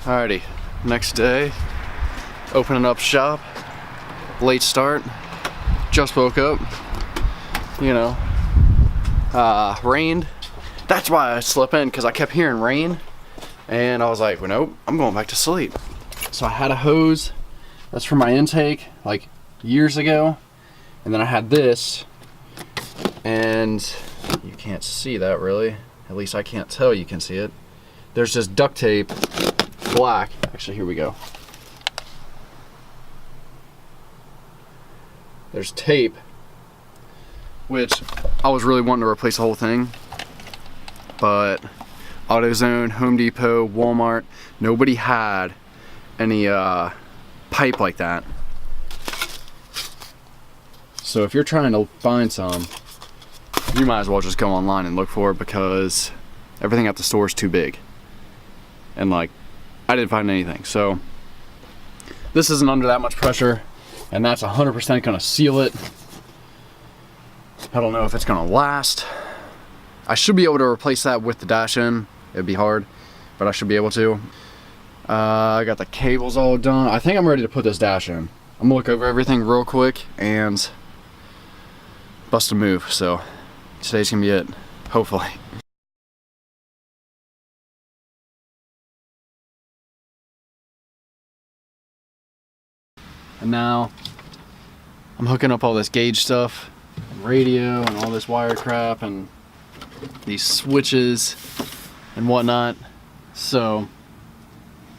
Alrighty, next day, opening up shop, late start, just woke up, you know, rained. That's why I slept in, because I kept hearing rain, and I was like, well, nope, I'm going back to sleep. So I had a hose, that's for my intake, like years ago, and then I had this, and you can't see that really, at least I can't tell you can see it. There's just duct tape, black. Actually, here we go. There's tape, which I was really wanting to replace the whole thing, but AutoZone, Home Depot, Walmart, nobody had any pipe like that. So if you're trying to find some, you might as well just go online and look for it, because everything at the store is too big. And like, I didn't find anything. So this isn't under that much pressure, and that's 100% gonna seal it. I don't know if it's gonna last. I should be able to replace that with the dash in. It'd be hard, but I should be able to. I got the cables all done. I think I'm ready to put this dash in. I'm gonna look over everything real quick and bust a move. So today's gonna be it, hopefully. And now I'm hooking up all this gauge stuff, and radio, and all this wire crap, and these switches and whatnot. So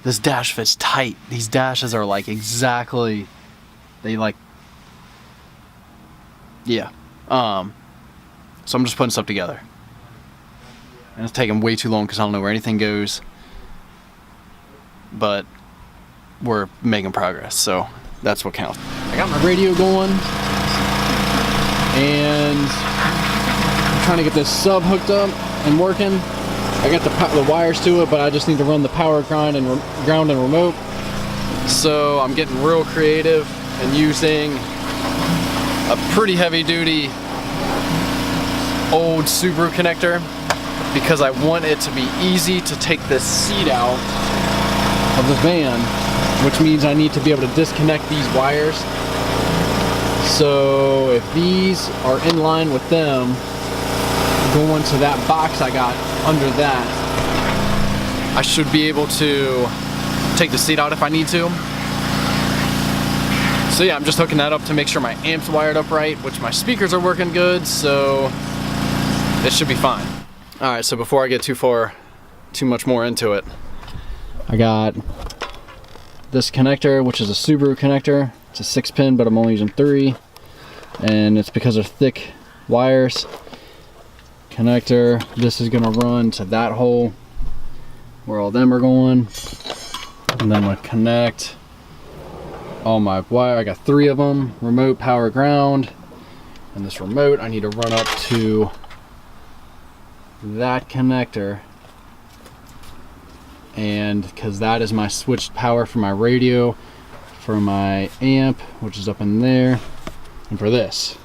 this dash fits tight. These dashes are like exactly, they like, yeah. So I'm just putting stuff together, and it's taking way too long because I don't know where anything goes, but we're making progress, so that's what counts. I got my radio going, and I'm trying to get this sub hooked up and working. I got the wires to it, but I just need to run the power ground and remote. So I'm getting real creative and using a pretty heavy duty old Subaru connector, because I want it to be easy to take this seat out of the van, which means I need to be able to disconnect these wires. So if these are in line with them, going to that box I got under that, I should be able to take the seat out if I need to. So yeah, I'm just hooking that up to make sure my amp's wired up right, which my speakers are working good, so it should be fine. All right, so before I get too much more into it, I got this connector, which is a Subaru connector. It's a 6-pin, but I'm only using 3, and it's because of thick wires. Connector, this is gonna run to that hole where all them are going, and then I'm gonna connect all my wire. I got 3 of them, remote, power, ground, and this remote I need to run up to that connector, and because that is my switched power for my radio, for my amp, which is up in there, and for this.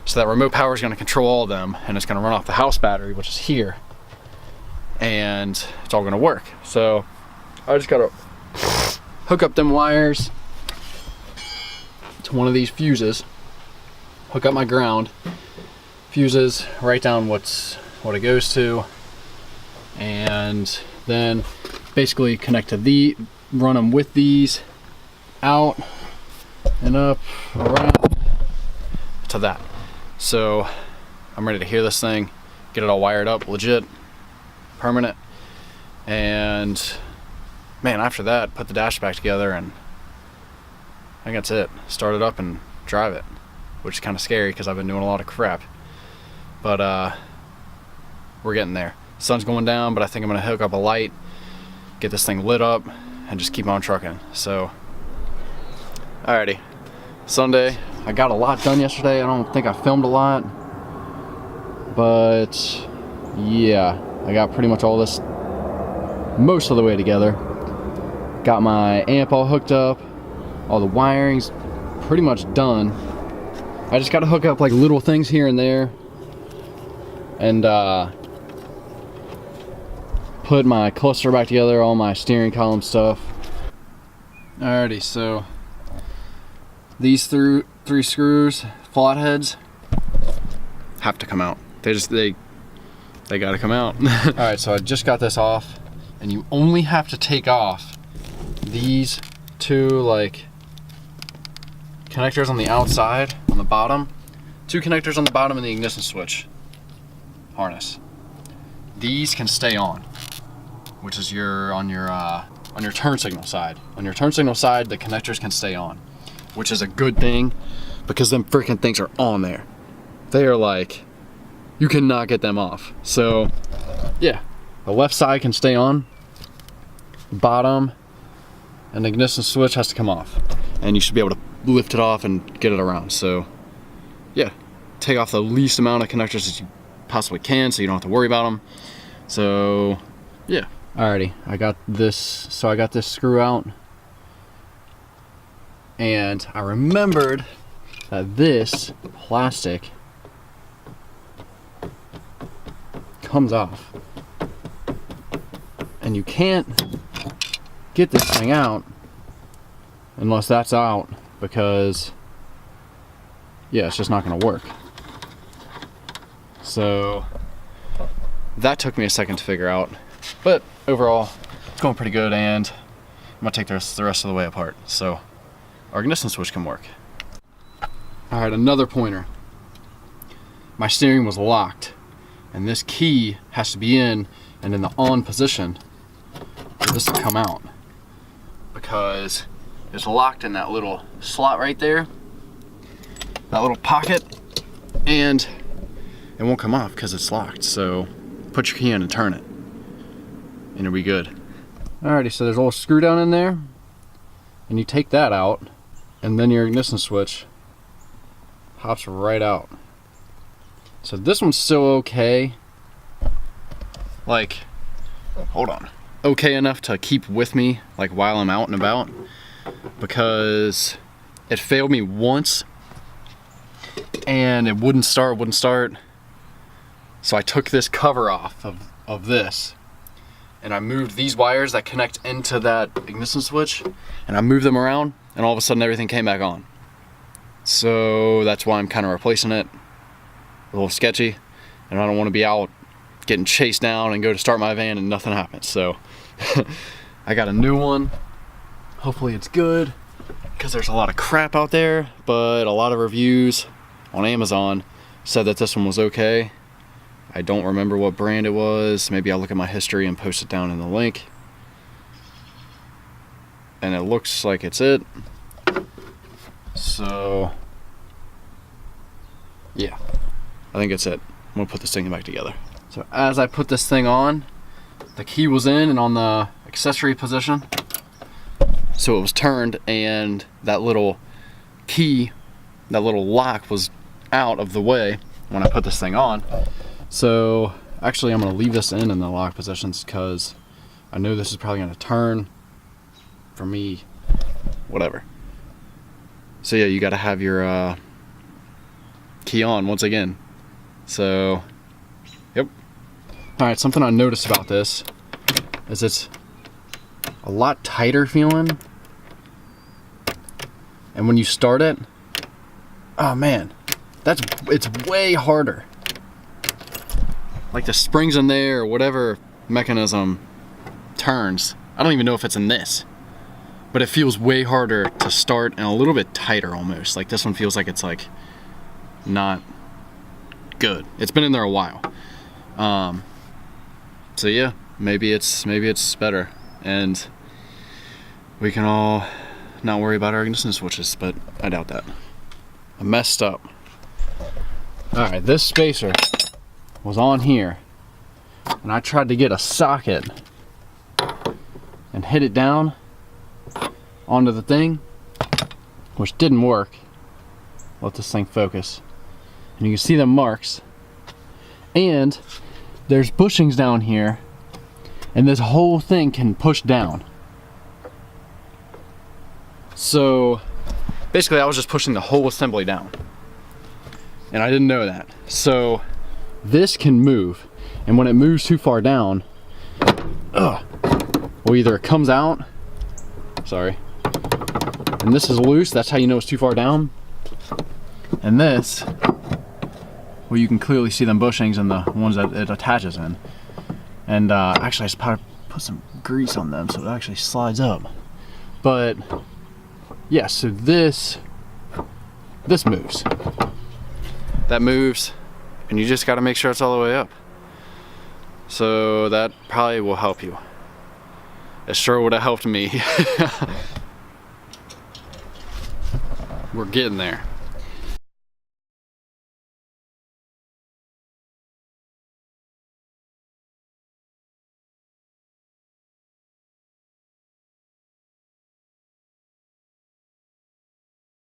So that remote power is going to control all of them, and it's going to run off the house battery, which is here, and it's all going to work. So I just got to hook up them wires to one of these fuses, hook up my ground, fuses, write down what it goes to, and then basically connect to run them with these out and up around to that. So I'm ready to hear this thing, get it all wired up, legit, permanent, and man, after that, put the dash back together, and I think that's it. Start it up and drive it, which is kind of scary because I've been doing a lot of crap, but we're getting there. Sun's going down, but I think I'm gonna hook up a light, get this thing lit up, and just keep on trucking. So alrighty, Sunday. I got a lot done yesterday. I don't think I filmed a lot, but yeah, I got pretty much all this most of the way together. Got my amp all hooked up, all the wiring's pretty much done. I just got to hook up like little things here and there, and put my cluster back together, all my steering column stuff. Alrighty, so these three screws, flatheads, have to come out. They gotta come out. Alright, so I just got this off, and you only have to take off these two like connectors on the outside, on the bottom. Two connectors on the bottom of the ignition switch harness. These can stay on, which is on your turn signal side. On your turn signal side, the connectors can stay on, which is a good thing because them freaking things are on there. They are like, you cannot get them off. So yeah, the left side can stay on, the bottom and the ignition switch has to come off, and you should be able to lift it off and get it around. So yeah, take off the least amount of connectors that you possibly can so you don't have to worry about them. So yeah. Alrighty, I got this screw out, and I remembered that this plastic comes off, and you can't get this thing out unless that's out, because yeah, it's just not going to work. So that took me a second to figure out, but overall it's going pretty good, and I'm gonna take the rest of the way apart so our ignition switch can work. Alright, another pointer. My steering was locked, and this key has to be in and in the on position for this to come out, because it's locked in that little slot right there, that little pocket, and it won't come off because it's locked. So put your key in and turn it, and it'll be good. Alrighty, so there's a little screw down in there, and you take that out, and then your ignition switch pops right out. So this one's still okay. Like, hold on. Okay enough to keep with me like while I'm out and about, because it failed me once and it wouldn't start. So I took this cover off of this, and I moved these wires that connect into that ignition switch, and I moved them around, and all of a sudden everything came back on. So that's why I'm kind of replacing it. A little sketchy, and I don't want to be out getting chased down and go to start my van and nothing happens. So I got a new one. Hopefully it's good, because there's a lot of crap out there, but a lot of reviews on Amazon said that this one was okay. I don't remember what brand it was. Maybe I'll look at my history and post it down in the link. And it looks like it's it. So yeah, I think it's it. I'm gonna put this thing back together. So as I put this thing on, the key was in and on the accessory position. So it was turned, and that little key, that little lock was out of the way when I put this thing on. So actually I'm gonna leave this in the lock positions, because I know this is probably gonna turn for me, whatever. So yeah, you gotta have your key on once again. So yep. Alright, something I noticed about this is it's a lot tighter feeling, and when you start it, oh man, it's way harder. Like the springs in there, or whatever mechanism turns, I don't even know if it's in this, but it feels way harder to start and a little bit tighter almost. Like this one feels like it's like not good. It's been in there a while. So yeah, maybe it's better, and we can all not worry about our ignition switches, but I doubt that. I messed up. Alright, this spacer was on here, and I tried to get a socket and hit it down onto the thing, which didn't work. Let this thing focus, and you can see the marks, and there's bushings down here, and this whole thing can push down. So basically I was just pushing the whole assembly down, and I didn't know that. So this can move, and when it moves too far down, well, either it comes out, sorry, and this is loose, that's how you know it's too far down. And this, well, you can clearly see them bushings and the ones that it attaches in. And actually I just put some grease on them so it actually slides up. But yeah, so this moves. That moves, and you just got to make sure it's all the way up. So that probably will help you. It sure would have helped me. We're getting there.